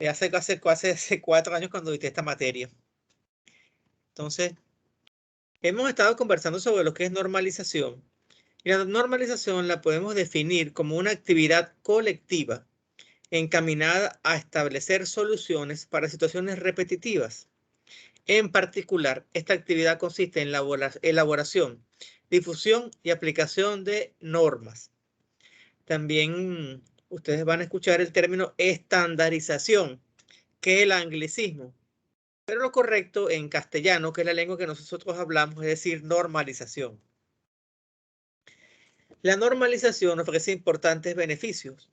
Hace 4 años cuando dicté esta materia. Entonces, hemos estado conversando sobre lo que es normalización. Y la normalización la podemos definir como una actividad colectiva encaminada a establecer soluciones para situaciones repetitivas. En particular, esta actividad consiste en la elaboración, difusión y aplicación de normas. También ustedes van a escuchar el término estandarización, que es el anglicismo. Pero lo correcto en castellano, que es la lengua que nosotros hablamos, es decir, normalización. La normalización ofrece importantes beneficios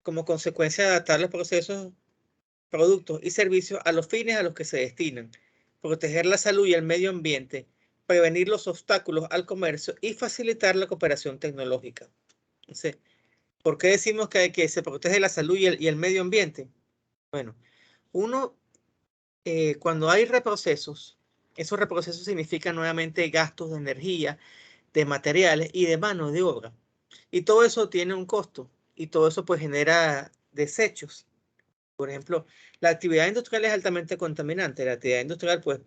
como consecuencia de adaptar los procesos, productos y servicios a los fines a los que se destinan, proteger la salud y el medio ambiente, prevenir los obstáculos al comercio y facilitar la cooperación tecnológica. Entonces, ¿por qué decimos que se protege la salud y el medio ambiente? Bueno, cuando hay reprocesos, esos reprocesos significan nuevamente gastos de energía, de materiales y de mano de obra. Y todo eso tiene un costo y todo eso pues genera desechos. Por ejemplo, la actividad industrial es altamente contaminante. La actividad industrial pues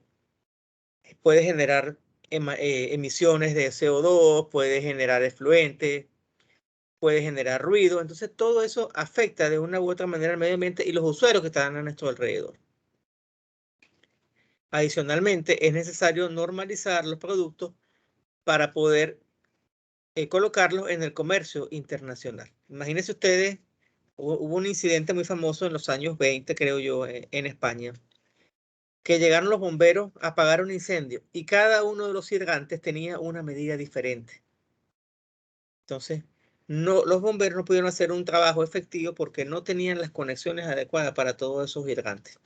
puede generar emisiones de CO2, puede generar efluentes, puede generar ruido. Entonces todo eso afecta de una u otra manera al medio ambiente y los usuarios que están a nuestro alrededor. Adicionalmente, es necesario normalizar los productos para poder colocarlos en el comercio internacional. Imagínense ustedes, hubo un incidente muy famoso en los años 20, creo yo, en España, que llegaron los bomberos a apagar un incendio y cada uno de los hidrantes tenía una medida diferente. Entonces, los bomberos no pudieron hacer un trabajo efectivo porque no tenían las conexiones adecuadas para todos esos hidrantes.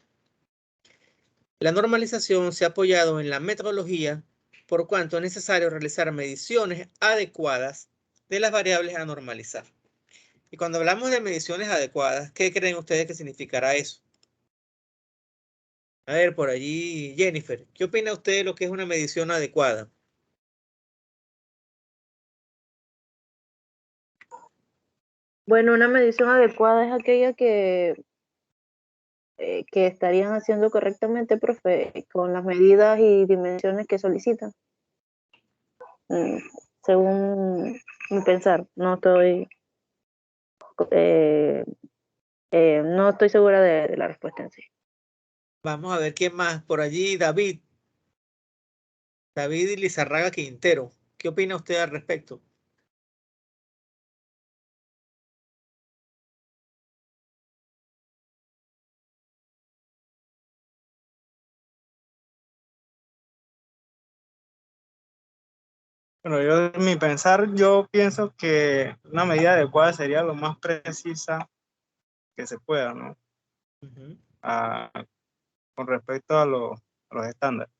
La normalización se ha apoyado en la metodología por cuanto es necesario realizar mediciones adecuadas de las variables a normalizar. Y cuando hablamos de mediciones adecuadas, ¿qué creen ustedes que significará eso? A ver, por allí, Jennifer, ¿qué opina usted de lo que es una medición adecuada? Bueno, una medición adecuada es aquella que estarían haciendo correctamente, profe, con las medidas y dimensiones que solicitan. Según mi pensar, eh, no estoy segura de la respuesta en sí. Vamos a ver quién más. Por allí, David. David Lizarraga Quintero. ¿Qué opina usted al respecto? Bueno, yo, en mi pensar, yo pienso que una medida adecuada sería lo más precisa que se pueda, ¿no? Ujú. Con respecto a los estándares.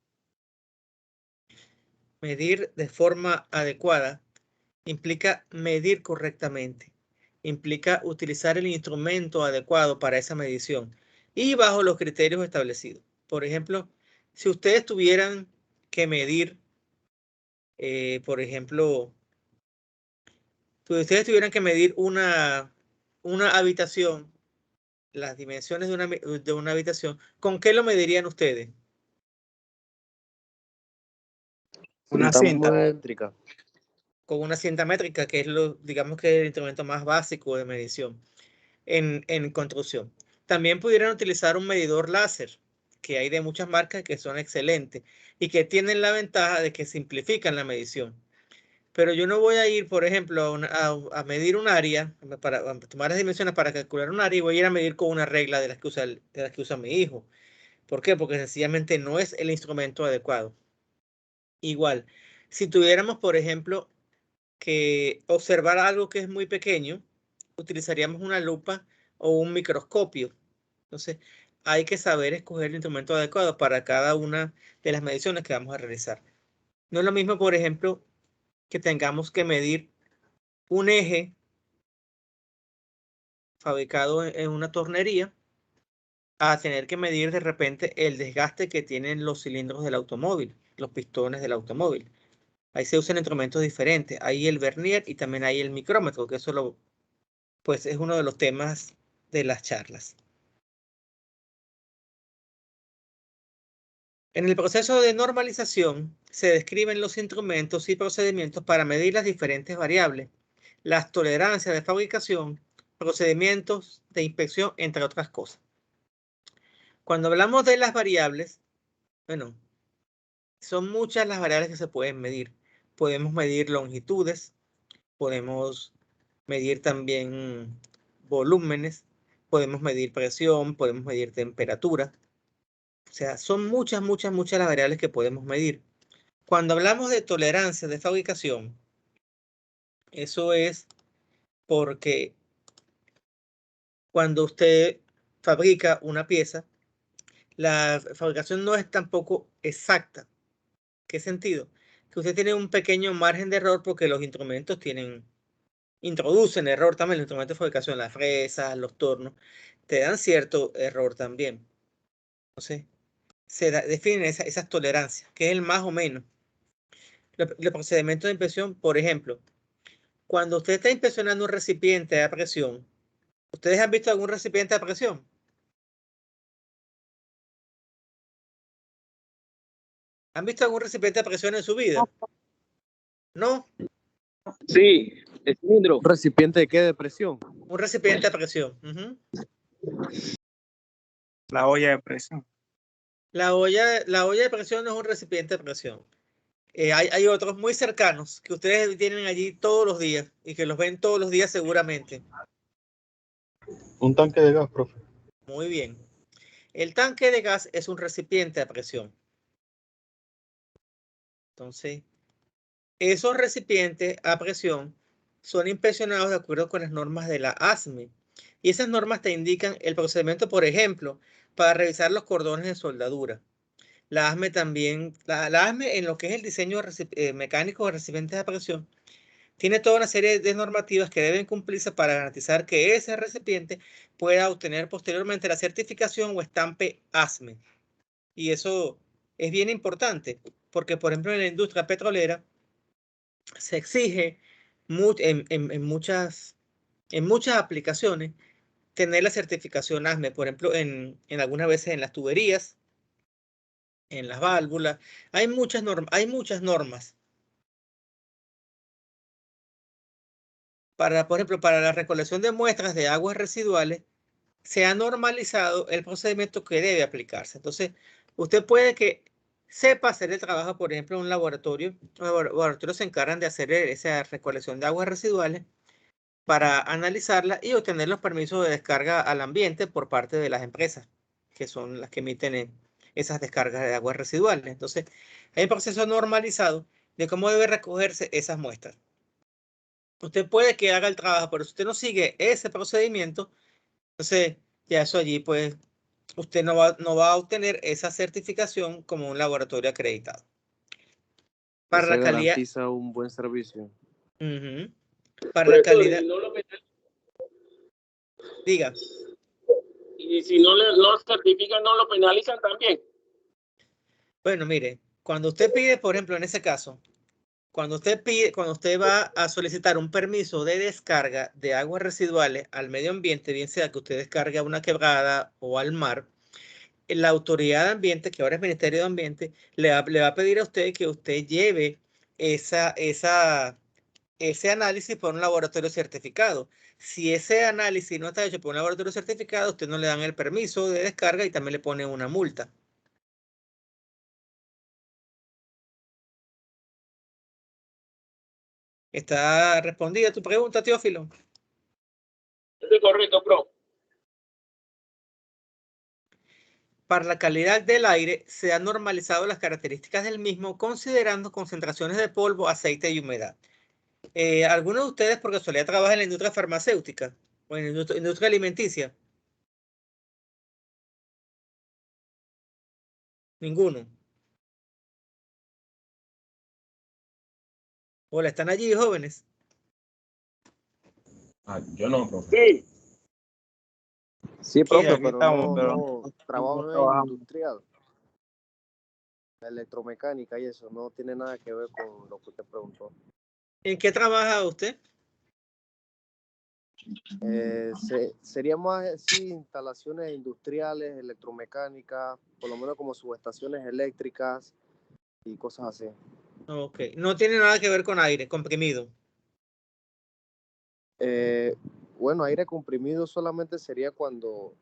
Medir de forma adecuada implica medir correctamente. Implica utilizar el instrumento adecuado para esa medición y bajo los criterios establecidos. Por ejemplo, si ustedes tuvieran que medir, por ejemplo, si ustedes tuvieran que medir una habitación, las dimensiones de una habitación, ¿con qué lo medirían ustedes? Una cinta. métrica. Con una cinta métrica, que es digamos que es el instrumento más básico de medición en construcción. También pudieran utilizar un medidor láser, que hay de muchas marcas que son excelentes y que tienen la ventaja de que simplifican la medición. Pero yo no voy a ir, por ejemplo, a medir un área, a tomar las dimensiones para calcular un área y voy a ir a medir con una regla de las que usa mi hijo. ¿Por qué? Porque sencillamente no es el instrumento adecuado. Igual, si tuviéramos, por ejemplo, que observar algo que es muy pequeño, utilizaríamos una lupa o un microscopio. Entonces, hay que saber escoger el instrumento adecuado para cada una de las mediciones que vamos a realizar. No es lo mismo, por ejemplo, que tengamos que medir un eje fabricado en una tornería a tener que medir de repente el desgaste que tienen los cilindros del automóvil, los pistones del automóvil. Ahí se usan instrumentos diferentes. Hay el vernier y también hay el micrómetro, que eso pues es uno de los temas de las charlas. En el proceso de normalización se describen los instrumentos y procedimientos para medir las diferentes variables, las tolerancias de fabricación, procedimientos de inspección, entre otras cosas. Cuando hablamos de las variables, bueno, son muchas las variables que se pueden medir. Podemos medir longitudes, podemos medir también volúmenes, podemos medir presión, podemos medir temperatura. O sea, son muchas las variables que podemos medir. Cuando hablamos de tolerancia de fabricación, eso es porque cuando usted fabrica una pieza, la fabricación no es tampoco exacta. ¿Qué sentido? Que usted tiene un pequeño margen de error porque los instrumentos introducen error también, los instrumentos de fabricación, las fresas, los tornos, te dan cierto error también. Entonces, definen esas tolerancias, que es el más o menos. Los procedimientos de inspección, por ejemplo, cuando usted está inspeccionando un recipiente a presión, ¿ustedes han visto algún recipiente a presión? ¿Han visto algún recipiente a presión en su vida? ¿No? Sí, el cilindro. ¿Un recipiente de qué? ¿De presión? Un recipiente a presión. La olla de presión. La olla de presión no es un recipiente de presión. Hay otros muy cercanos que ustedes tienen allí todos los días y que los ven todos los días seguramente. Un tanque de gas, profe. Muy bien. El tanque de gas es un recipiente a presión. Entonces, esos recipientes a presión son inspeccionados de acuerdo con las normas de la ASME. Y esas normas te indican el procedimiento, por ejemplo, para revisar los cordones de soldadura. La ASME también, la ASME en lo que es el diseño mecánico de recipientes a presión, tiene toda una serie de normativas que deben cumplirse para garantizar que ese recipiente pueda obtener posteriormente la certificación o estampe ASME. Y eso es bien importante, porque por ejemplo en la industria petrolera se exige en muchas aplicaciones tener la certificación ASME, por ejemplo en algunas veces en las tuberías, en las válvulas, hay muchas normas. Por ejemplo, para la recolección de muestras de aguas residuales, se ha normalizado el procedimiento que debe aplicarse. Entonces, usted puede que sepa hacer el trabajo, por ejemplo, en un laboratorio. Los laboratorios se encargan de hacer esa recolección de aguas residuales para analizarla y obtener los permisos de descarga al ambiente por parte de las empresas, que son las que emiten esas descargas de aguas residuales. Entonces, hay un proceso normalizado de cómo debe recogerse esas muestras. Usted puede que haga el trabajo, pero si usted no sigue ese procedimiento, entonces ya eso allí, pues, usted no va a obtener esa certificación como un laboratorio acreditado. Para Eso la calidad. garantiza un buen servicio. Para la calidad. Si no lo Diga. Y si no lo certifican, no lo penalizan también. Bueno, mire, cuando usted pide, por ejemplo, en ese caso, cuando usted va a solicitar un permiso de descarga de aguas residuales al medio ambiente, bien sea que usted descargue a una quebrada o al mar, la autoridad de ambiente, que ahora es Ministerio de Ambiente, le va a pedir a usted que usted lleve ese análisis por un laboratorio certificado. Si ese análisis no está hecho por un laboratorio certificado, usted no le dan el permiso de descarga y también le pone una multa. ¿Está respondida tu pregunta, Teófilo? Es correcto, pro. Para la calidad del aire, se han normalizado las características del mismo considerando concentraciones de polvo, aceite y humedad. ¿Algunos de ustedes por casualidad trabajan en la industria farmacéutica o en la industria alimenticia? Ninguno. Hola, ¿están allí, jóvenes? Yo no, profe. Sí. Sí, profe, aquí pero estamos, no no trabajo en trabajamos. industrial. La electromecánica y eso no tiene nada que ver con lo que usted preguntó. ¿En qué trabaja usted? Sería más sí, instalaciones industriales, electromecánicas, por lo menos como subestaciones eléctricas y cosas así. Ok, no tiene nada que ver con aire comprimido. Bueno, aire comprimido solamente sería cuando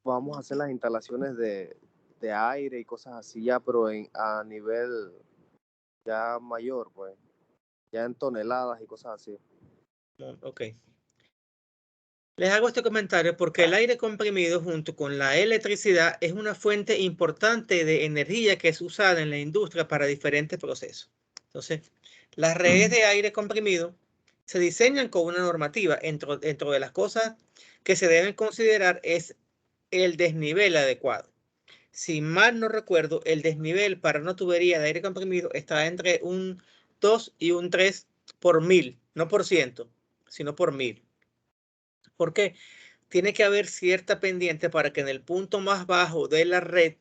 vamos a hacer las instalaciones de aire y cosas así ya, pero a nivel ya mayor, pues, ya en toneladas y cosas así. Ok. Les hago este comentario porque el aire comprimido junto con la electricidad es una fuente importante de energía que es usada en la industria para diferentes procesos. Entonces, las redes de aire comprimido se diseñan con una normativa. Dentro de las cosas que se deben considerar es el desnivel adecuado. Si mal no recuerdo, el desnivel para una tubería de aire comprimido está entre un 2 y un 3 por 1000, no por ciento, sino por 1000. ¿Por qué? Tiene que haber cierta pendiente para que en el punto más bajo de la red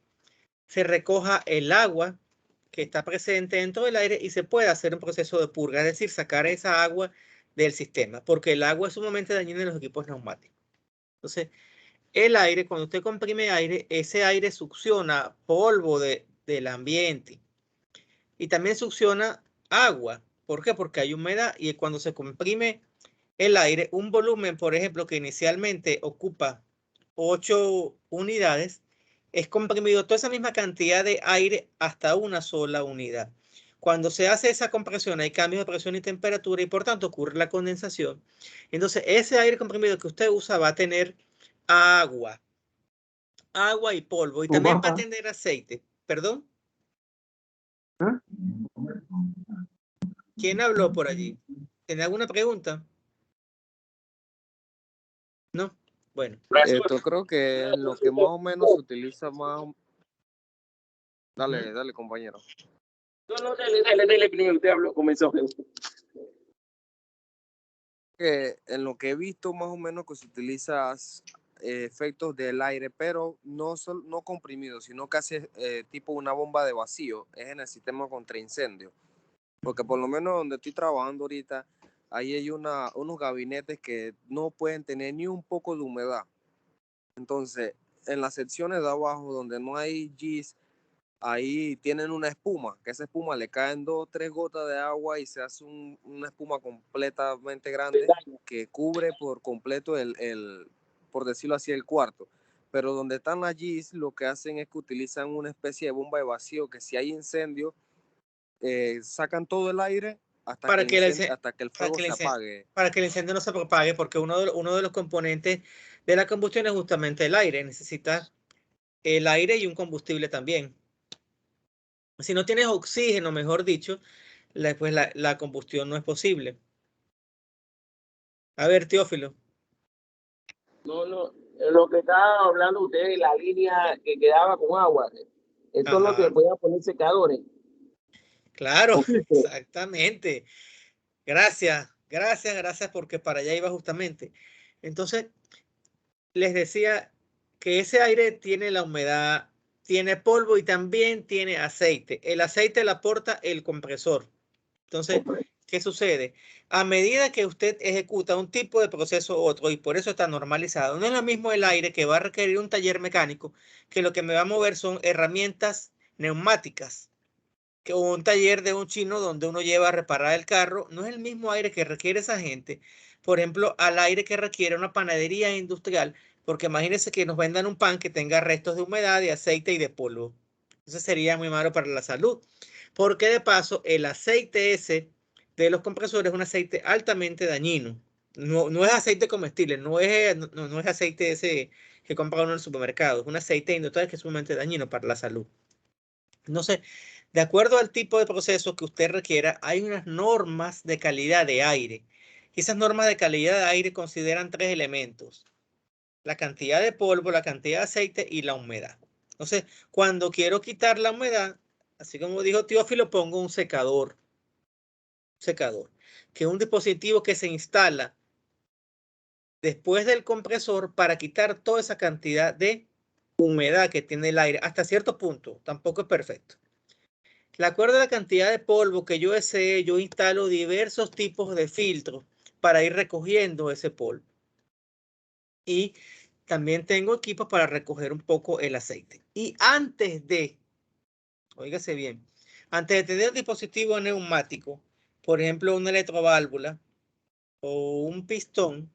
se recoja el agua que está presente dentro del aire y se pueda hacer un proceso de purga, es decir, sacar esa agua del sistema, porque el agua es sumamente dañina en los equipos neumáticos. Entonces, el aire, cuando usted comprime aire, ese aire succiona polvo del ambiente y también succiona agua. ¿Por qué? Porque hay humedad y cuando se comprime el aire, un volumen, por ejemplo, que inicialmente ocupa 8 unidades, es comprimido toda esa misma cantidad de aire hasta una sola unidad. Cuando se hace esa compresión hay cambios de presión y temperatura y por tanto ocurre la condensación. Entonces ese aire comprimido que usted usa va a tener agua y polvo y también va a tener aceite. ¿Perdón? ¿Quién habló por allí? ¿Tiene alguna pregunta? ¿No? Bueno. Yo creo que lo que más o menos se utiliza más... Dale, compañero. No, dale, primero, usted habló, comenzó. Que en lo que he visto más o menos que se utiliza efectos del aire, pero no comprimido, sino que hace tipo una bomba de vacío, es en el sistema contra incendio. Porque por lo menos donde estoy trabajando ahorita, ahí hay unos gabinetes que no pueden tener ni un poco de humedad. Entonces, en las secciones de abajo donde no hay gis, ahí tienen una espuma, que esa espuma le caen 2 o 3 gotas de agua y se hace una espuma completamente grande que cubre por completo por decirlo así, el cuarto. Pero donde están las gis, lo que hacen es que utilizan una especie de bomba de vacío que si hay incendio, sacan todo el aire hasta que el fuego se apague. Para que el incendio no se propague, porque uno de los componentes de la combustión es justamente el aire. Necesita el aire y un combustible también. Si no tienes oxígeno, mejor dicho, pues la combustión no es posible. A ver, Teófilo. No, lo que estaba hablando usted de la línea que quedaba con agua, esto es lo que puede poner secadores. Claro, exactamente. Gracias, porque para allá iba justamente. Entonces, les decía que ese aire tiene la humedad, tiene polvo y también tiene aceite. El aceite lo aporta el compresor. Entonces, ¿qué sucede? A medida que usted ejecuta un tipo de proceso u otro, y por eso está normalizado, no es lo mismo el aire que va a requerir un taller mecánico, que lo que me va a mover son herramientas neumáticas, que un taller de un chino donde uno lleva a reparar el carro, no es el mismo aire que requiere esa gente, por ejemplo, al aire que requiere una panadería industrial, porque imagínense que nos vendan un pan que tenga restos de humedad, de aceite y de polvo. Entonces sería muy malo para la salud, porque de paso el aceite ese de los compresores es un aceite altamente dañino. No es aceite comestible, no es aceite ese que compra uno en el supermercado, es un aceite industrial que es sumamente dañino para la salud. No sé, de acuerdo al tipo de proceso que usted requiera, hay unas normas de calidad de aire. Y esas normas de calidad de aire consideran 3 elementos: la cantidad de polvo, la cantidad de aceite y la humedad. Entonces, cuando quiero quitar la humedad, así como dijo Teófilo, pongo un secador, que es un dispositivo que se instala después del compresor para quitar toda esa cantidad de humedad que tiene el aire, hasta cierto punto, tampoco es perfecto. De acuerdo a la cantidad de polvo que yo desee, yo instalo diversos tipos de filtros para ir recogiendo ese polvo. Y también tengo equipos para recoger un poco el aceite. Y antes de, óigase bien, antes de tener un dispositivo neumático, por ejemplo, una electroválvula o un pistón,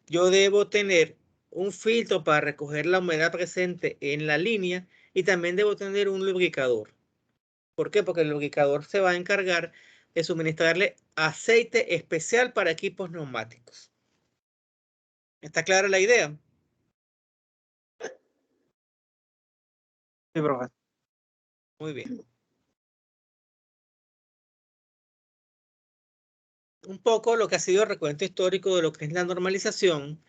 yo debo tener un filtro para recoger la humedad presente en la línea y también debo tener un lubricador. ¿Por qué? Porque el lubricador se va a encargar de suministrarle aceite especial para equipos neumáticos. ¿Está clara la idea? Sí, profe. Muy bien. Un poco lo que ha sido el recuento histórico de lo que es la normalización.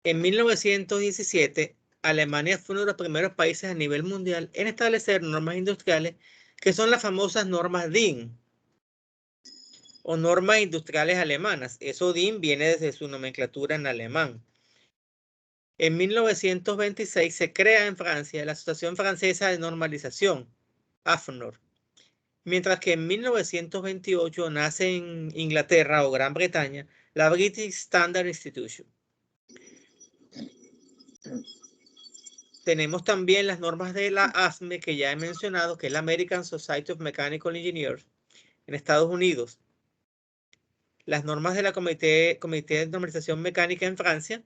En 1917, Alemania fue uno de los primeros países a nivel mundial en establecer normas industriales que son las famosas normas DIN o normas industriales alemanas. Eso DIN viene desde su nomenclatura en alemán. En 1926 se crea en Francia la Asociación Francesa de Normalización, AFNOR, mientras que en 1928 nace en Inglaterra o Gran Bretaña la British Standard Institution. Tenemos también las normas de la ASME que ya he mencionado, que es la American Society of Mechanical Engineers en Estados Unidos. Las normas de la Comité de Normalización Mecánica en Francia,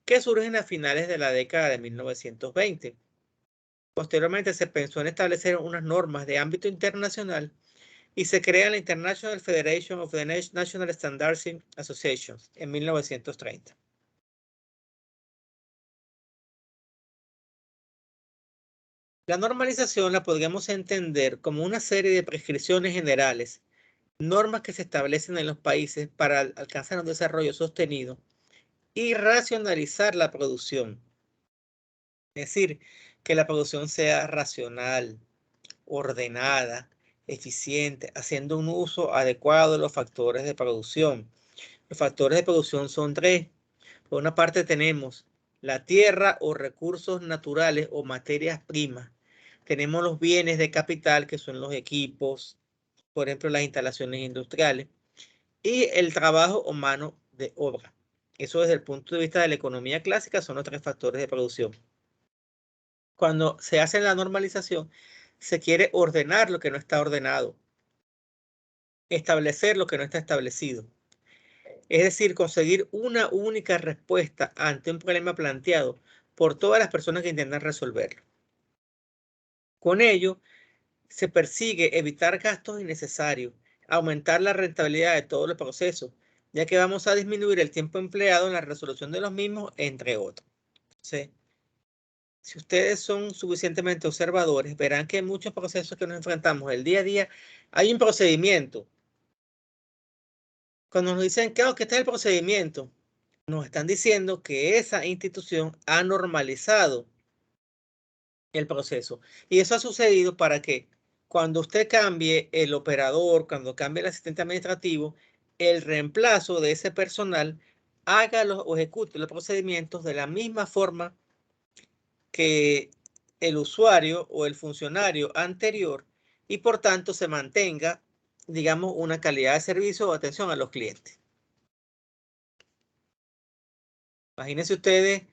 que surgen a finales de la década de 1920. Posteriormente se pensó en establecer unas normas de ámbito internacional y se crea la International Federation of the National Standardizing Associations en 1930. La normalización la podríamos entender como una serie de prescripciones generales, normas que se establecen en los países para alcanzar un desarrollo sostenido y racionalizar la producción. Es decir, que la producción sea racional, ordenada, eficiente, haciendo un uso adecuado de los factores de producción. Los factores de producción son tres. Por una parte tenemos la tierra o recursos naturales o materias primas. Tenemos los bienes de capital, que son los equipos, por ejemplo, las instalaciones industriales, y el trabajo o mano de obra. Eso desde el punto de vista de la economía clásica son los tres factores de producción. Cuando se hace la normalización, se quiere ordenar lo que no está ordenado, establecer lo que no está establecido. Es decir, conseguir una única respuesta ante un problema planteado por todas las personas que intentan resolverlo. Con ello, se persigue evitar gastos innecesarios, aumentar la rentabilidad de todos los procesos, ya que vamos a disminuir el tiempo empleado en la resolución de los mismos, entre otros. ¿Sí? Si ustedes son suficientemente observadores, verán que en muchos procesos que nos enfrentamos el día a día hay un procedimiento. Cuando nos dicen que este es el procedimiento, nos están diciendo que esa institución ha normalizado el proceso. Y eso ha sucedido para que cuando usted cambie el operador, cuando cambie el asistente administrativo, el reemplazo de ese personal haga o ejecute los procedimientos de la misma forma que el usuario o el funcionario anterior y por tanto se mantenga, digamos, una calidad de servicio o atención a los clientes. Imagínense ustedes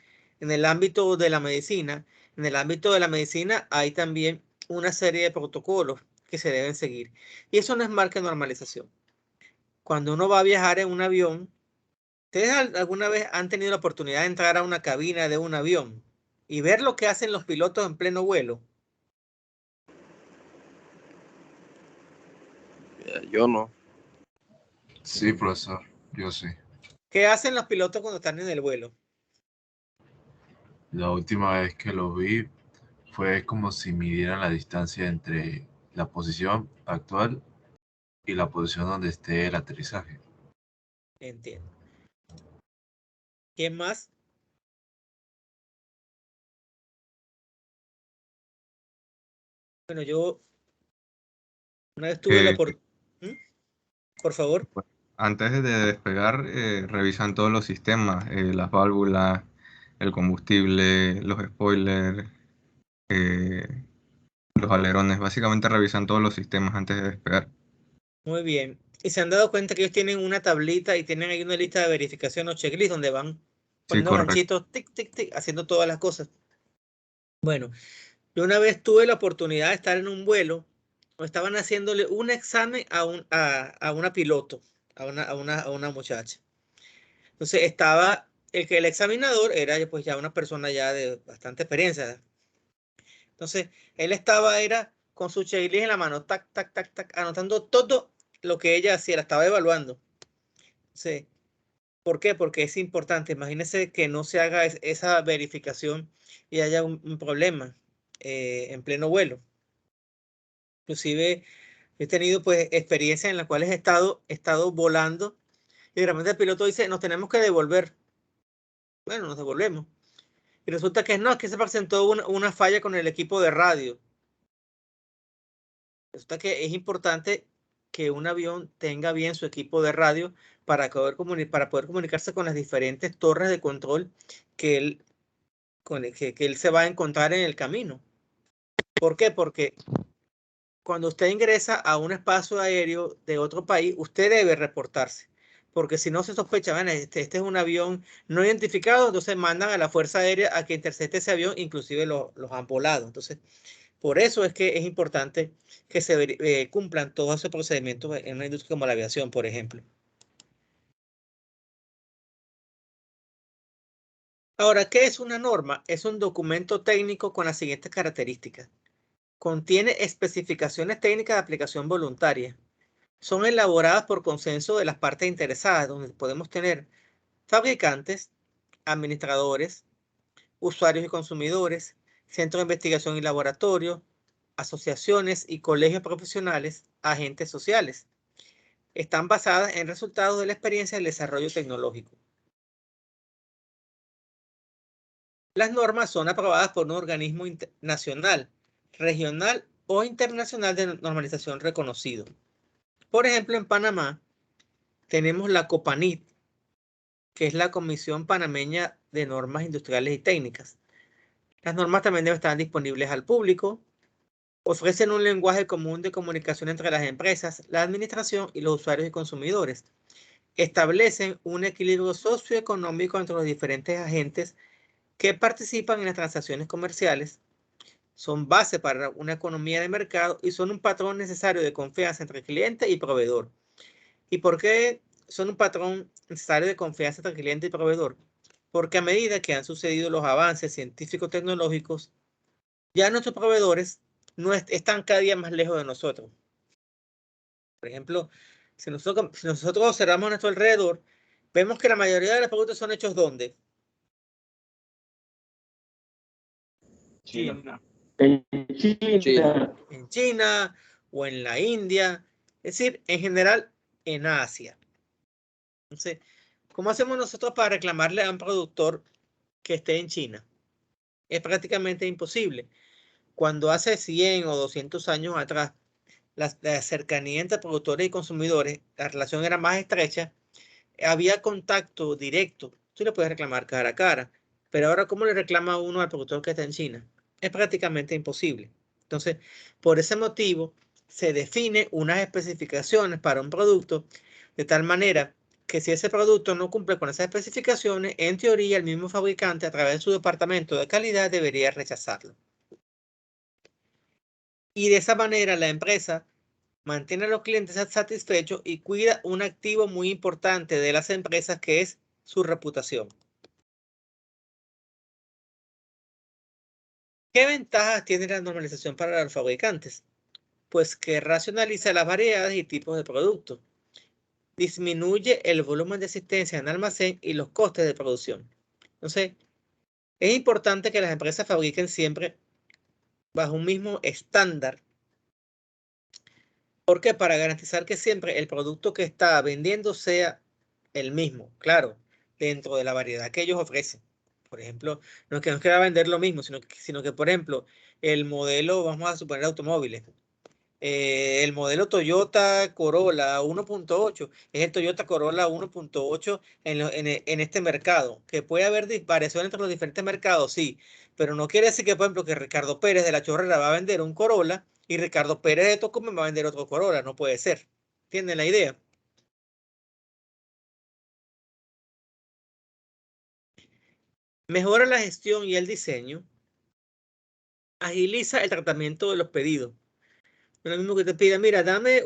en el ámbito de la medicina. En el ámbito de la medicina hay también una serie de protocolos que se deben seguir. Y eso no es marca de normalización. Cuando uno va a viajar en un avión, ¿ustedes alguna vez han tenido la oportunidad de entrar a una cabina de un avión y ver lo que hacen los pilotos en pleno vuelo? Yo no. Sí, profesor, yo sí. ¿Qué hacen los pilotos cuando están en el vuelo? La última vez que lo vi fue como si midieran la distancia entre la posición actual y la posición donde esté el aterrizaje. Entiendo. ¿Quién más? Bueno, yo una vez tuve la oportunidad. Por favor. Antes de despegar, revisan todos los sistemas, las válvulas, el combustible, los spoilers, los alerones. Básicamente revisan todos los sistemas antes de despegar. Muy bien. Y se han dado cuenta que ellos tienen una tablita y tienen ahí una lista de verificación o checklist donde van poniendo correcto. ganchitos, tic, tic, tic, haciendo todas las cosas. Bueno, yo una vez tuve la oportunidad de estar en un vuelo o estaban haciéndole un examen a una piloto, a una muchacha. Entonces estaba el examinador era pues ya una persona ya de bastante experiencia. Entonces él era con su checklist en la mano, tac, tac, tac, tac, anotando todo lo que ella hacía, la estaba evaluando. Entonces, ¿por qué? Porque es importante. Imagínense que no se haga esa verificación y haya un problema en pleno vuelo. Inclusive he tenido pues experiencias en las cuales he estado volando y de repente el piloto dice, nos tenemos que devolver. Bueno, nos devolvemos. Y resulta que no, es que se presentó una falla con el equipo de radio. Resulta que es importante que un avión tenga bien su equipo de radio para poder comunicarse con las diferentes torres de control que él se va a encontrar en el camino. ¿Por qué? Porque cuando usted ingresa a un espacio aéreo de otro país, usted debe reportarse. Porque si no se sospecha, bueno, este es un avión no identificado, entonces mandan a la Fuerza Aérea a que intercepte ese avión, inclusive los han volado. Entonces, por eso es que es importante que se cumplan todos esos procedimientos en una industria como la aviación, por ejemplo. Ahora, ¿qué es una norma? Es un documento técnico con las siguientes características. Contiene especificaciones técnicas de aplicación voluntaria. Son elaboradas por consenso de las partes interesadas, donde podemos tener fabricantes, administradores, usuarios y consumidores, centros de investigación y laboratorios, asociaciones y colegios profesionales, agentes sociales. Están basadas en resultados de la experiencia del desarrollo tecnológico. Las normas son aprobadas por un organismo nacional, regional o internacional de normalización reconocido. Por ejemplo, en Panamá tenemos la COPANIT, que es la Comisión Panameña de Normas Industriales y Técnicas. Las normas también deben estar disponibles al público. Ofrecen un lenguaje común de comunicación entre las empresas, la administración y los usuarios y consumidores. Establecen un equilibrio socioeconómico entre los diferentes agentes que participan en las transacciones comerciales. Son base para una economía de mercado y son un patrón necesario de confianza entre cliente y proveedor. ¿Y por qué son un patrón necesario de confianza entre cliente y proveedor? Porque a medida que han sucedido los avances científicos tecnológicos, ya nuestros proveedores no están cada día más lejos de nosotros. Por ejemplo, si nosotros observamos a nuestro alrededor, vemos que la mayoría de los productos son hechos ¿dónde? China. En China. En China o en la India, es decir, en general en Asia. Entonces, ¿cómo hacemos nosotros para reclamarle a un productor que esté en China? Es prácticamente imposible. Cuando hace 100 o 200 años atrás, la cercanía entre productores y consumidores, la relación era más estrecha, había contacto directo. Tú le puedes reclamar cara a cara. Pero ahora, ¿cómo le reclama uno al productor que está en China? Es prácticamente imposible. Entonces, por ese motivo, se define unas especificaciones para un producto de tal manera que si ese producto no cumple con esas especificaciones, en teoría el mismo fabricante a través de su departamento de calidad debería rechazarlo. Y de esa manera la empresa mantiene a los clientes satisfechos y cuida un activo muy importante de las empresas que es su reputación. ¿Qué ventajas tiene la normalización para los fabricantes? Pues que racionaliza las variedades y tipos de productos. Disminuye el volumen de asistencia en almacén y los costes de producción. Entonces, es importante que las empresas fabriquen siempre bajo un mismo estándar. ¿Por qué? Para garantizar que siempre el producto que está vendiendo sea el mismo, claro, dentro de la variedad que ellos ofrecen. Por ejemplo, no es que nos quiera vender lo mismo, sino que, por ejemplo, el modelo, vamos a suponer automóviles, el modelo Toyota Corolla 1.8 es el Toyota Corolla 1.8 en este mercado. Que puede haber variación entre los diferentes mercados, sí, pero no quiere decir que, por ejemplo, que Ricardo Pérez de La Chorrera va a vender un Corolla y Ricardo Pérez de Tocumen va a vender otro Corolla. No puede ser. ¿Entienden la idea? mejora la gestión y el diseño, agiliza el tratamiento de los pedidos. Lo mismo que te pida, mira, dame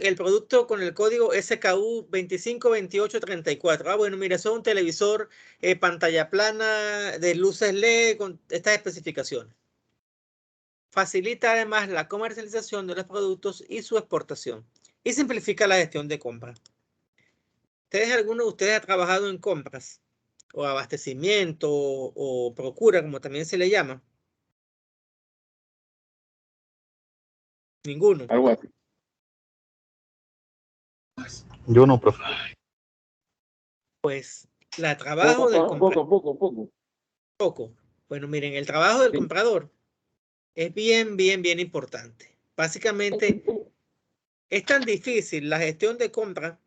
el producto con el código SKU 252834. Ah, bueno, mira, eso es un televisor pantalla plana de luces LED con estas especificaciones. Facilita además la comercialización de los productos y su exportación. Y simplifica la gestión de compras. ¿Alguno de ustedes ha trabajado en compras o abastecimiento o procura, como también se le llama? Ninguno. Algo así. Yo no, profe. Pues la trabajo del comprador. Poco. Bueno, miren, el trabajo del comprador es bien importante. Básicamente, es tan difícil la gestión de compra.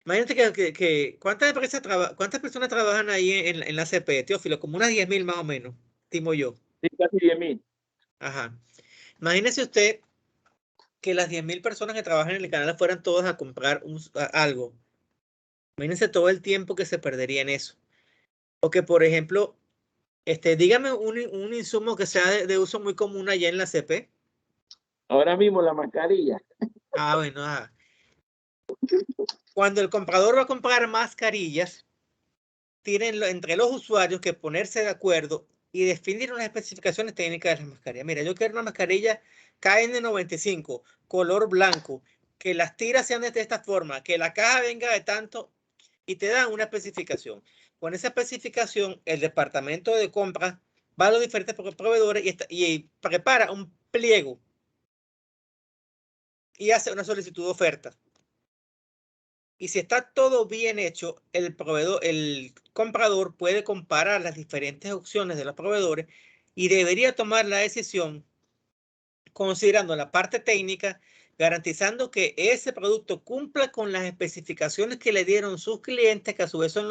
Imagínate que ¿cuántas personas trabajan ahí en la CP, Teófilo? Como unas 10.000 más o menos, estimo yo. Sí, casi 10.000. Ajá. Imagínese usted que las 10.000 personas que trabajan en el canal fueran todas a comprar algo. Imagínense todo el tiempo que se perdería en eso. O que, por ejemplo, dígame un insumo que sea de uso muy común allá en la CP. Ahora mismo la mascarilla. Ah, bueno, cuando el comprador va a comprar mascarillas, tienen entre los usuarios que ponerse de acuerdo y definir unas especificaciones técnicas de las mascarillas. Mira, yo quiero una mascarilla KN95, color blanco, que las tiras sean de esta forma, que la caja venga de tanto, y te dan una especificación. Con esa especificación, el departamento de compras va a los diferentes proveedores y prepara un pliego y hace una solicitud de oferta. Y si está todo bien hecho, el comprador puede comparar las diferentes opciones de los proveedores y debería tomar la decisión considerando la parte técnica, garantizando que ese producto cumpla con las especificaciones que le dieron sus clientes, que a su vez son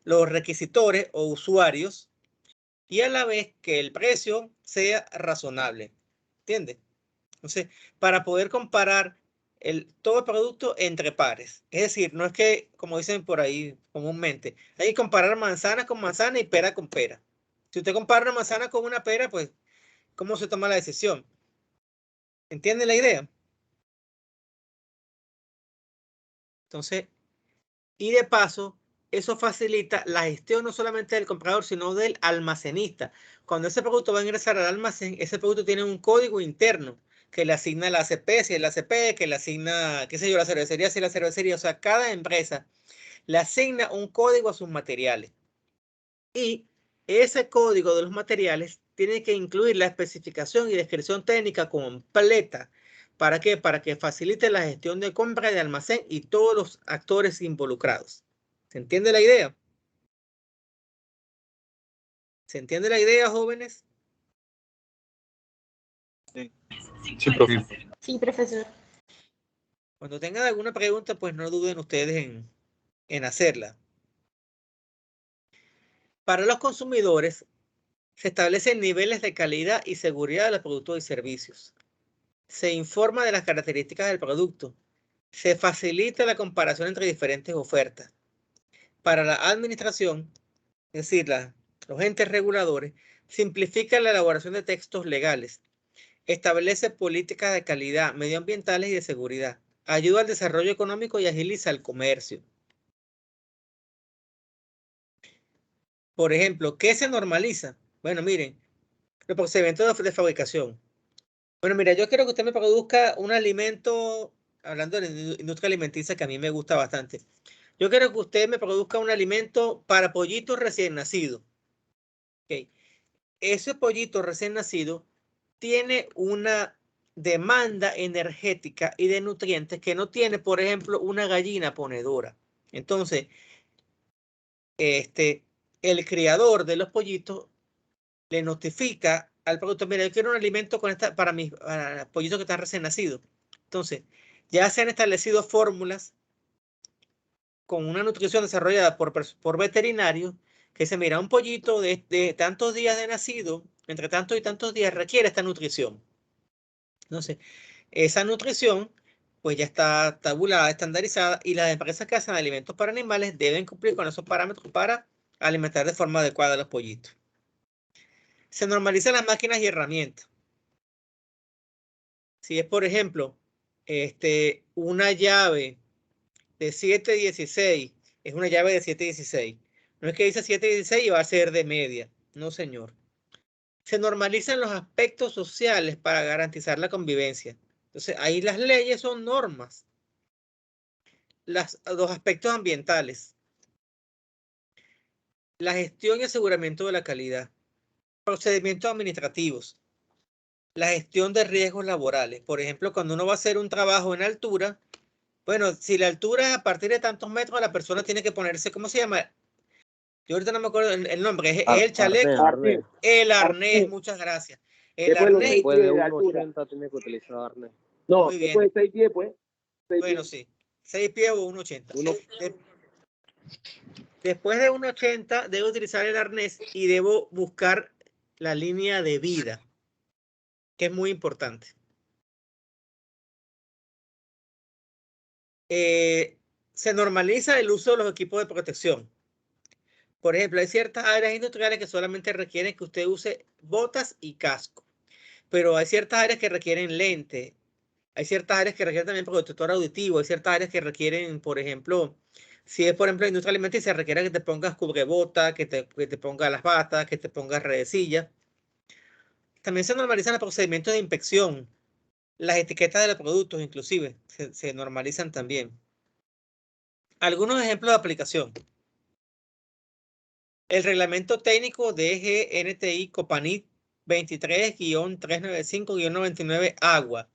los requisitores o usuarios, y a la vez que el precio sea razonable. ¿Entiendes? Entonces, para poder comparar todo el producto entre pares. Es decir, no es que, como dicen por ahí comúnmente, hay que comparar manzana con manzana y pera con pera. Si usted compara una manzana con una pera, pues, ¿cómo se toma la decisión? ¿Entiende la idea? Entonces, y de paso, eso facilita la gestión no solamente del comprador, sino del almacenista. Cuando ese producto va a ingresar al almacén, ese producto tiene un código interno que le asigna la ACP, si es la ACP, que le asigna, qué sé yo, la cervecería, si es la cervecería. O sea, cada empresa le asigna un código a sus materiales. Y ese código de los materiales tiene que incluir la especificación y descripción técnica completa. ¿Para qué? Para que facilite la gestión de compra de almacén y todos los actores involucrados. ¿Se entiende la idea? ¿Se entiende la idea, jóvenes? Sí, profe. Sí, profesor. Cuando tengan alguna pregunta, pues no duden ustedes en hacerla. Para los consumidores, se establecen niveles de calidad y seguridad de los productos y servicios. Se informa de las características del producto. Se facilita la comparación entre diferentes ofertas. Para la administración, es decir, los entes reguladores, simplifica la elaboración de textos legales. Establece políticas de calidad medioambientales y de seguridad. Ayuda al desarrollo económico y agiliza el comercio. Por ejemplo, ¿qué se normaliza? Bueno, miren, los procedimientos de fabricación. Bueno, mira, yo quiero que usted me produzca un alimento, hablando de la industria alimenticia que a mí me gusta bastante. Yo quiero que usted me produzca un alimento para pollitos recién nacidos. Okay. Ese pollito recién nacido tiene una demanda energética y de nutrientes que no tiene, por ejemplo, una gallina ponedora. Entonces, el criador de los pollitos le notifica al productor, mira, yo quiero un alimento para mis pollitos que están recién nacidos. Entonces, ya se han establecido fórmulas con una nutrición desarrollada por veterinarios que dice, mira, un pollito de tantos días de nacido, entre tantos y tantos días, requiere esta nutrición. Entonces, esa nutrición pues ya está tabulada, estandarizada, y las empresas que hacen alimentos para animales deben cumplir con esos parámetros para alimentar de forma adecuada a los pollitos. Se normalizan las máquinas y herramientas. Si es, por ejemplo, una llave de 716, es una llave de 716. No es que dice 716 y va a ser de media. No, señor. Se normalizan los aspectos sociales para garantizar la convivencia. Entonces, ahí las leyes son normas. Los aspectos ambientales. La gestión y aseguramiento de la calidad. Procedimientos administrativos. La gestión de riesgos laborales. Por ejemplo, cuando uno va a hacer un trabajo en altura, bueno, si la altura es a partir de tantos metros, la persona tiene que ponerse, ¿cómo se llama? Yo ahorita no me acuerdo el nombre, es el chaleco, Arnés. el arnés, muchas gracias. El Después los arnés, 6 Después de pies de altura. 1,80 tiene que utilizar arnés. No, muy bien. después de 6 pies, pues. 6 Bueno, pies. sí, 6 pies o 1,80. Uno- Después de 1,80 debo utilizar el arnés y debo buscar la línea de vida, que es muy importante. Se normaliza el uso de los equipos de protección. Por ejemplo, hay ciertas áreas industriales que solamente requieren que usted use botas y casco, pero hay ciertas áreas que requieren lente, hay ciertas áreas que requieren también protector auditivo, hay ciertas áreas que requieren, por ejemplo, si es por ejemplo industria alimenticia, se requiere que te pongas cubrebota, que te pongas las batas, que te pongas redecilla. También se normalizan los procedimientos de inspección, las etiquetas de los productos inclusive se normalizan también. Algunos ejemplos de aplicación. El reglamento técnico de GNTI Copanit 23-395-99 Agua,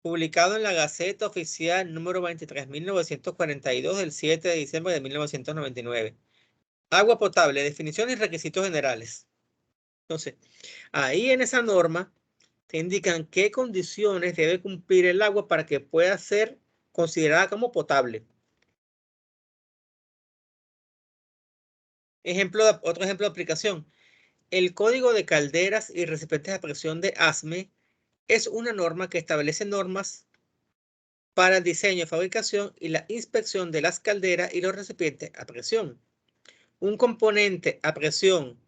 publicado en la Gaceta Oficial número 23.942 del 7 de diciembre de 1999. Agua potable, definiciones y requisitos generales. Entonces, ahí en esa norma te indican qué condiciones debe cumplir el agua para que pueda ser considerada como potable. Otro ejemplo de aplicación. El Código de Calderas y Recipientes a Presión de ASME es una norma que establece normas para el diseño, fabricación y la inspección de las calderas y los recipientes a presión. Un componente a presión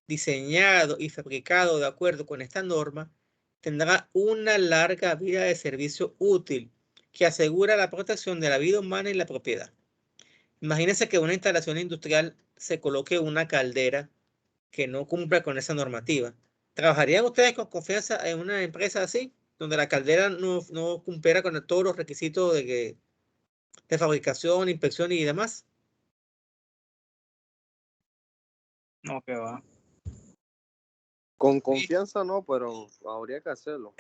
diseñado y fabricado de acuerdo con esta norma tendrá una larga vida de servicio útil que asegura la protección de la vida humana y la propiedad. Imagínense que una instalación industrial se coloque una caldera que no cumpla con esa normativa. ¿Trabajarían ustedes con confianza en una empresa así, donde la caldera no cumpliera con todos los requisitos de fabricación, inspección y demás? No, que va. Con confianza no, pero habría que hacerlo.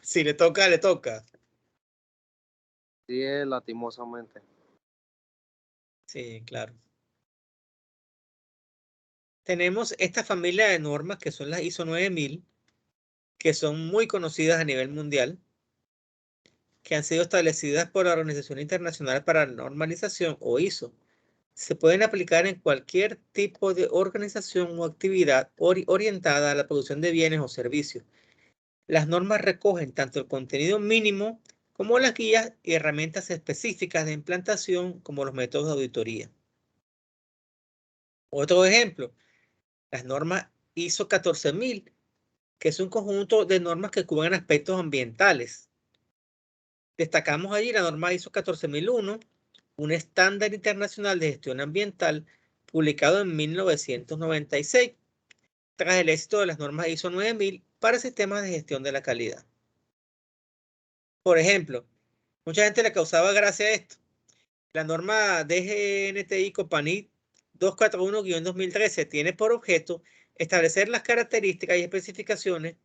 Si le toca, le toca. Sí, es lastimosamente. Sí, claro. Tenemos esta familia de normas que son las ISO 9000, que son muy conocidas a nivel mundial, que han sido establecidas por la Organización Internacional para la Normalización o ISO. Se pueden aplicar en cualquier tipo de organización o actividad orientada a la producción de bienes o servicios. Las normas recogen tanto el contenido mínimo como las guías y herramientas específicas de implantación como los métodos de auditoría. Otro ejemplo, las normas ISO 14000, que es un conjunto de normas que cubren aspectos ambientales. Destacamos allí la norma ISO 14001, un estándar internacional de gestión ambiental publicado en 1996, tras el éxito de las normas ISO 9000 para sistemas de gestión de la calidad. Por ejemplo, mucha gente le causaba gracia a esto. La norma DGNTI Copanit 241-2013 tiene por objeto establecer las características y especificaciones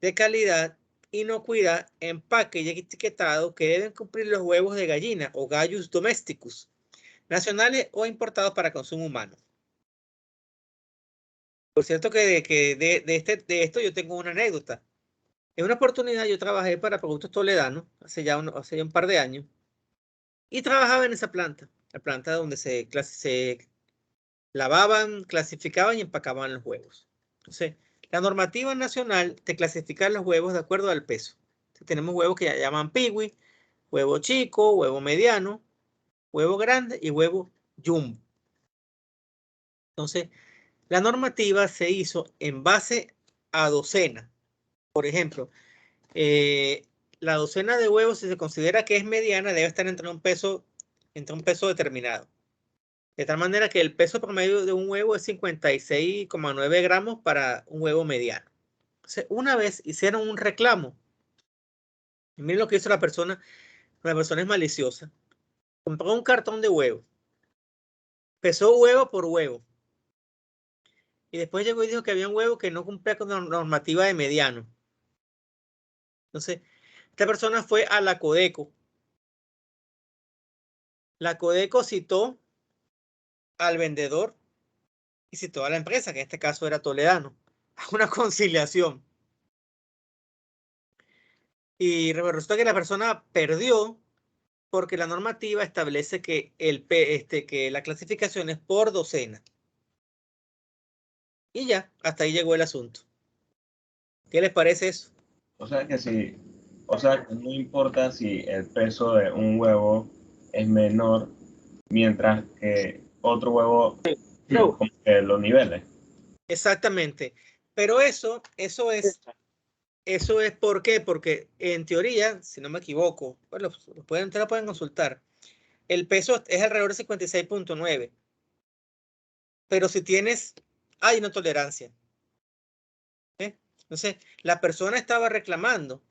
de calidad, inocuidad, empaque y etiquetado que deben cumplir los huevos de gallina o Gallus domesticus, nacionales o importados para consumo humano. Por cierto que de esto yo tengo una anécdota. En una oportunidad yo trabajé para Productos Toledanos hace ya un par de años y trabajaba en esa planta, la planta donde se lavaban, clasificaban y empacaban los huevos. Entonces, la normativa nacional te clasifica los huevos de acuerdo al peso. Entonces, tenemos huevos que ya llaman piwi, huevo chico, huevo mediano, huevo grande y huevo jumbo. Entonces, la normativa se hizo en base a docena. Por ejemplo, la docena de huevos, si se considera que es mediana, debe estar entre un peso determinado. De tal manera que el peso promedio de un huevo es 56,9 gramos para un huevo mediano. Entonces, una vez hicieron un reclamo. Y miren lo que hizo la persona. La persona es maliciosa. Compró un cartón de huevos. Pesó huevo por huevo. Y después llegó y dijo que había un huevo que no cumplía con la normativa de mediano. Entonces, esta persona fue a la Codeco. La Codeco citó al vendedor y citó a la empresa, que en este caso era Toledano, a una conciliación. Y resulta que la persona perdió porque la normativa establece que, que la clasificación es por docena. Y ya, hasta ahí llegó el asunto. ¿Qué les parece eso? O sea que no importa si el peso de un huevo es menor, mientras que otro huevo No. como que los niveles. Exactamente. Pero eso es ¿por qué? Porque en teoría, si no me equivoco, bueno, lo pueden consultar. El peso es alrededor de 56,9. Pero si tienes, hay una tolerancia. Entonces, la persona estaba reclamando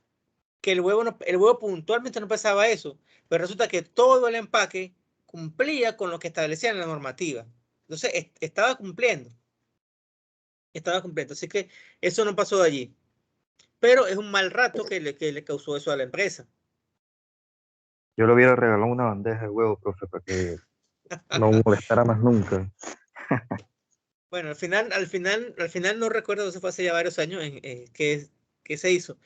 que el huevo puntualmente no pesaba eso, pero resulta que todo el empaque cumplía con lo que establecía en la normativa. Entonces, estaba cumpliendo. Así que eso no pasó de allí. Pero es un mal rato que le causó eso a la empresa. Yo le hubiera regalado una bandeja de huevos, profe, para que no molestara más nunca. Bueno, al final no recuerdo, eso fue hace ya varios años que se hizo.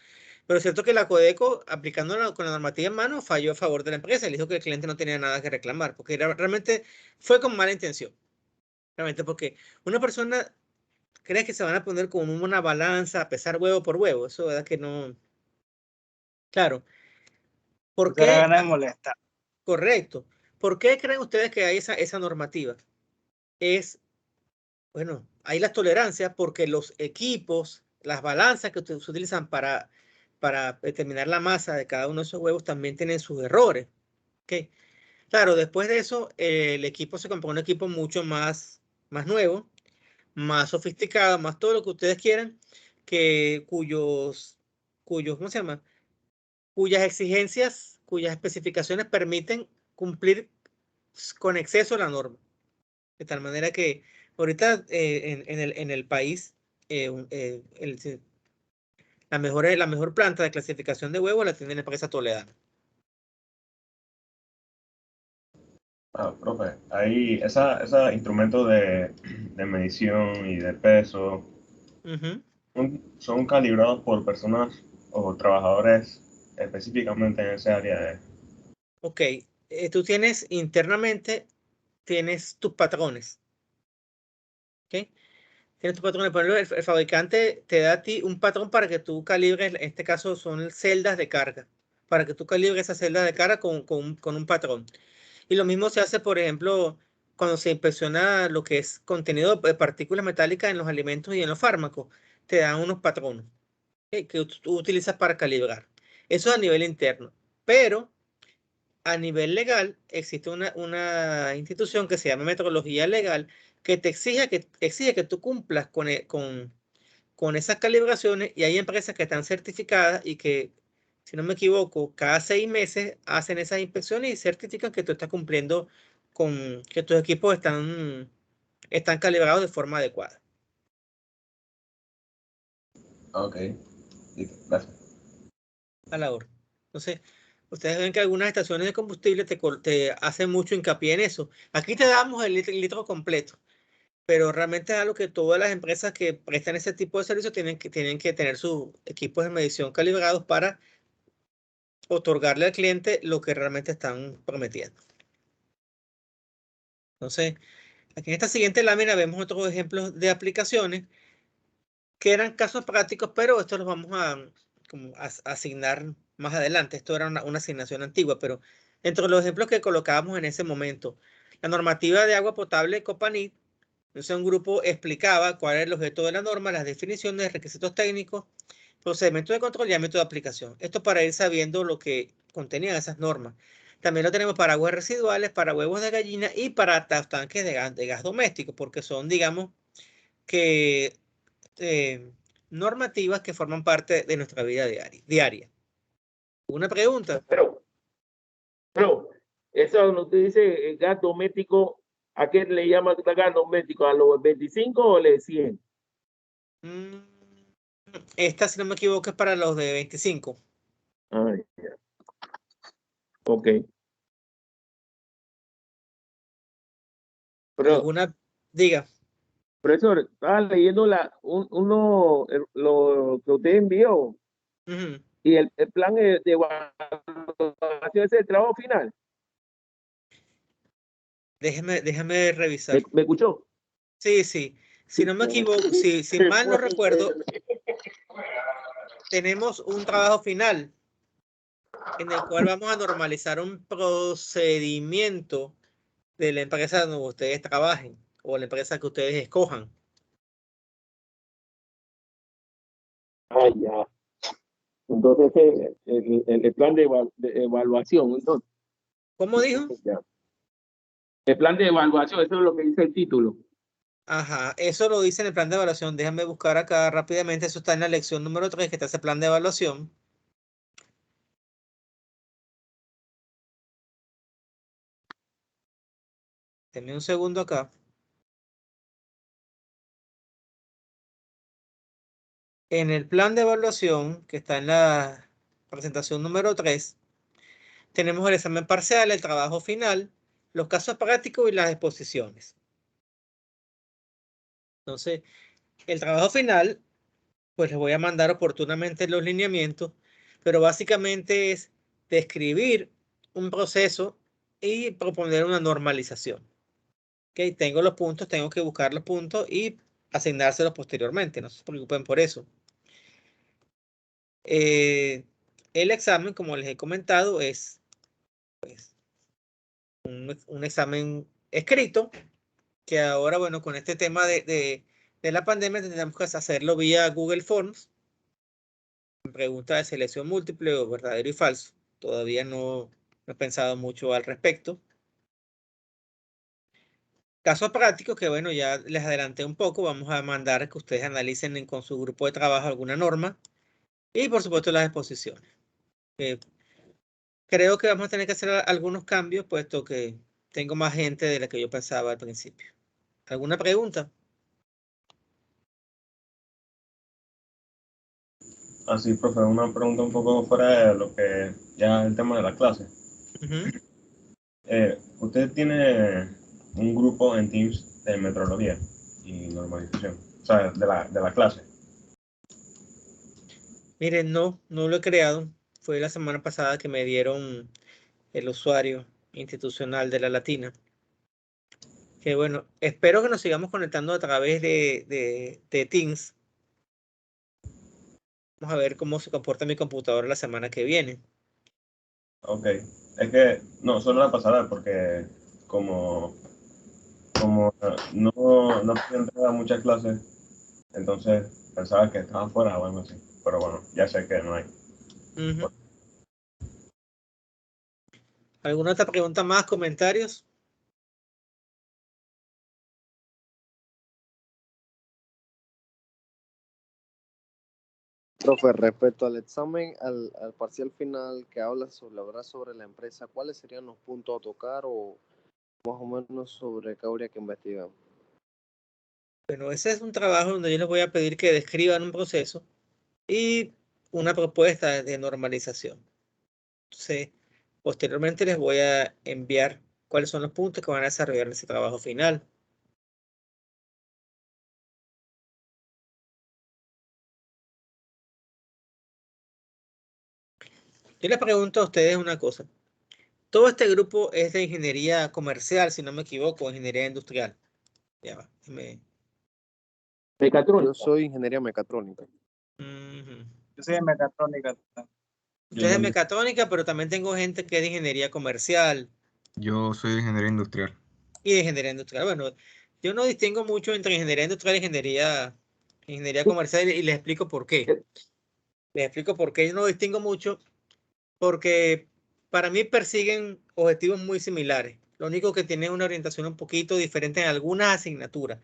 Pero es cierto que la Codeco, aplicando con la normativa en mano, falló a favor de la empresa. Le dijo que el cliente no tenía nada que reclamar, porque realmente fue con mala intención. Realmente, porque una persona cree que se van a poner con una balanza a pesar huevo por huevo. Eso, ¿verdad? Que no. Claro. ¿Por Te da qué? ganas de molestar. Correcto. ¿Por qué creen ustedes que hay esa normativa? Bueno, hay las tolerancias porque los equipos, las balanzas que se utilizan para determinar la masa de cada uno de esos huevos también tienen sus errores. ¿Okay? Claro, después de eso, el equipo se compone un equipo mucho más nuevo, más sofisticado, más todo lo que ustedes quieran, cuyos, ¿cómo se llama? Cuyas exigencias, cuyas especificaciones permiten cumplir con exceso la norma. De tal manera que ahorita en el país la mejor planta de clasificación de huevos la tiene la empresa Toledano. Profe, ahí esos instrumentos de medición y de peso son calibrados por personas o trabajadores específicamente en esa área. Ok, tú tienes internamente, tienes tus patrones. ¿Ok? Tienes tus patrones. Por ejemplo, el fabricante te da a ti un patrón para que tú calibres, en este caso son celdas de carga, para que tú calibres esas celdas de carga con un patrón. Y lo mismo se hace, por ejemplo, cuando se inspecciona lo que es contenido de partículas metálicas en los alimentos y en los fármacos. Te dan unos patrones que tú utilizas para calibrar. Eso es a nivel interno. Pero a nivel legal existe una institución que se llama Metrología Legal que te exige que tú cumplas con esas calibraciones, y hay empresas que están certificadas y que, si no me equivoco, cada 6 meses hacen esas inspecciones y certifican que tú estás cumpliendo que tus equipos están calibrados de forma adecuada. Ok, gracias. A la hora. Entonces, ustedes ven que algunas estaciones de combustible te hacen mucho hincapié en eso. Aquí te damos el litro completo, pero realmente es algo que todas las empresas que prestan ese tipo de servicios tienen que tener sus equipos de medición calibrados para otorgarle al cliente lo que realmente están prometiendo. Entonces, aquí en esta siguiente lámina vemos otros ejemplos de aplicaciones que eran casos prácticos, pero estos los vamos a asignar más adelante. Esto era una asignación antigua, pero entre los ejemplos que colocábamos en ese momento, la normativa de agua potable Copanit Entonces un grupo explicaba cuál era el objeto de la norma, las definiciones, requisitos técnicos, procedimientos de control y método de aplicación. Esto para ir sabiendo lo que contenían esas normas. También lo tenemos para aguas residuales, para huevos de gallina y para tanques de gas doméstico, porque son, digamos, que normativas que forman parte de nuestra vida diaria. ¿Una pregunta? Pero eso donde usted dice gas doméstico, ¿a qué le llama gas doméstico? ¿A los 25 o los 100? Esta, si no me equivoco, es para los de 25. Ah, ya. Ok. Pero, ¿Alguna? Diga. profesor, estaba leyendo lo que usted envió. Y el plan de evaluación es el trabajo final. Déjame revisar. ¿Me escuchó? Sí. Si no me equivoco, si mal no recuerdo, tenemos un trabajo final en el cual vamos a normalizar un procedimiento de la empresa donde ustedes trabajen o la empresa que ustedes escojan. Ah, ya. Entonces, el plan de evaluación. Entonces, ¿Cómo dijo? ya. El plan de evaluación, eso es lo que dice el título. Ajá, eso lo dice en el plan de evaluación. Déjame buscar acá rápidamente. Eso está en la lección número 3, que está ese plan de evaluación. Denme un segundo acá. En el plan de evaluación, que está en la presentación número 3, tenemos el examen parcial, el trabajo final, los casos prácticos y las exposiciones. Entonces, el trabajo final, pues les voy a mandar oportunamente los lineamientos, pero básicamente es describir un proceso y proponer una normalización. ¿Ok? Tengo los puntos, tengo que buscar los puntos y asignárselos posteriormente, no se preocupen por eso. El examen, como les he comentado, es pues, un examen escrito, que ahora, bueno, con este tema de la pandemia tendremos que hacerlo vía Google Forms. Pregunta de selección múltiple o verdadero y falso. Todavía no he pensado mucho al respecto. Casos prácticos que, bueno, ya les adelanté un poco. Vamos a mandar que ustedes analicen con su grupo de trabajo alguna norma. Y, por supuesto, las exposiciones. Creo que vamos a tener que hacer algunos cambios, puesto que tengo más gente de la que yo pensaba al principio. ¿Alguna pregunta? Así, profe, una pregunta un poco fuera de lo que ya es el tema de la clase. Usted tiene un grupo en Teams de metrología y normalización, o sea, de la clase. Miren, no lo he creado. Fue la semana pasada que me dieron el usuario institucional de la Latina. Que bueno, espero que nos sigamos conectando a través de Teams. Vamos a ver cómo se comporta mi computadora la semana que viene. Ok, es que no, solo la pasada porque como no podía entrar a muchas clases, entonces pensaba que estaba fuera o algo así, pero bueno, ya sé que no hay. ¿Alguna otra pregunta más, comentarios? Profe, respecto al examen, al parcial final que habla sobre la empresa, ¿cuáles serían los puntos a tocar o más o menos sobre qué habría que investigar? Bueno, ese es un trabajo donde yo les voy a pedir que describan un proceso y una propuesta de normalización. Entonces, posteriormente les voy a enviar cuáles son los puntos que van a desarrollar en ese trabajo final. Yo les pregunto a ustedes una cosa. Todo este grupo es de ingeniería comercial, si no me equivoco, ingeniería industrial. Ya va, Mecatrónica. Yo soy ingeniería mecatrónica. Yo soy de mecatrónica. Usted es de mecatrónica, pero también tengo gente que es de ingeniería comercial. Yo soy de ingeniería industrial. Y de ingeniería industrial. Bueno, Yo no distingo mucho entre ingeniería industrial y ingeniería comercial y les explico por qué. Les explico por qué yo no distingo mucho, porque para mí persiguen objetivos muy similares. Lo único que tienen una orientación un poquito diferente en algunas asignaturas.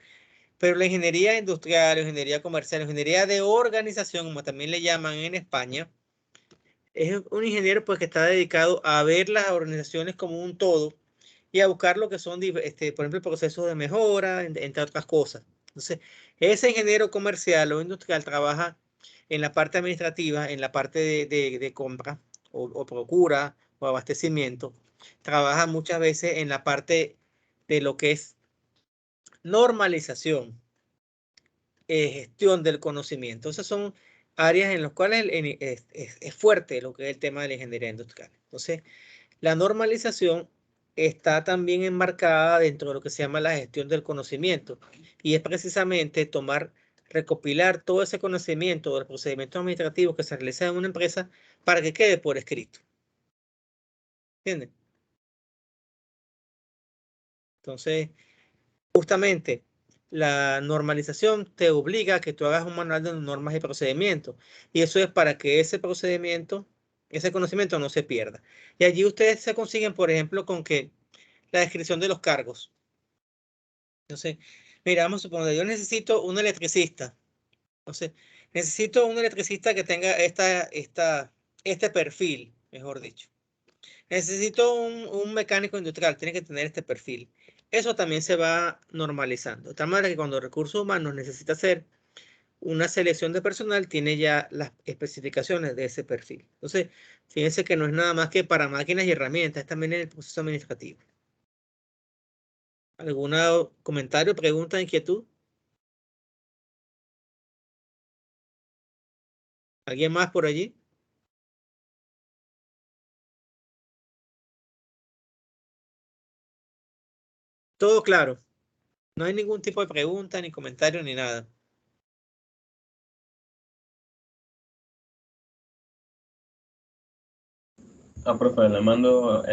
Pero la ingeniería industrial, la ingeniería comercial, la ingeniería de organización, como también le llaman en España, es un ingeniero pues, que está dedicado a ver las organizaciones como un todo y a buscar lo que son, por ejemplo, procesos de mejora, entre otras cosas. Entonces, ese ingeniero comercial o industrial trabaja en la parte administrativa, en la parte de compra o procura o abastecimiento. Trabaja muchas veces en la parte de lo que es normalización, gestión del conocimiento. Esas son áreas en las cuales es fuerte lo que es el tema de la ingeniería industrial. Entonces, la normalización está también enmarcada dentro de lo que se llama la gestión del conocimiento y es precisamente recopilar todo ese conocimiento de los procedimientos administrativos que se realizan en una empresa para que quede por escrito. ¿Entienden? Entonces, justamente la normalización te obliga a que tú hagas un manual de normas y procedimientos y eso es para que ese conocimiento no se pierda. Y allí ustedes se consiguen, por ejemplo, con que la descripción de los cargos. Entonces, mira, vamos a suponer, yo necesito un electricista. Entonces, necesito un electricista que tenga este perfil, mejor dicho. Necesito un mecánico industrial, tiene que tener este perfil. Eso también se va normalizando. De tal manera que cuando Recursos Humanos necesita hacer una selección de personal, tiene ya las especificaciones de ese perfil. Entonces, fíjense que no es nada más que para máquinas y herramientas, es también en el proceso administrativo. ¿Algún comentario, pregunta, inquietud? ¿Alguien más por allí? Todo claro. No hay ningún tipo de pregunta, ni comentario, ni nada. Profe, le mando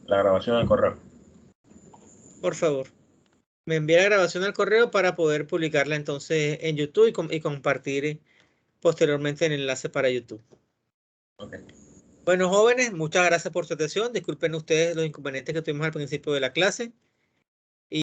la grabación al correo. Por favor. Me envía la grabación al correo para poder publicarla entonces en YouTube y compartir posteriormente el enlace para YouTube. Okay. Bueno, jóvenes, muchas gracias por su atención. Disculpen ustedes los inconvenientes que tuvimos al principio de la clase.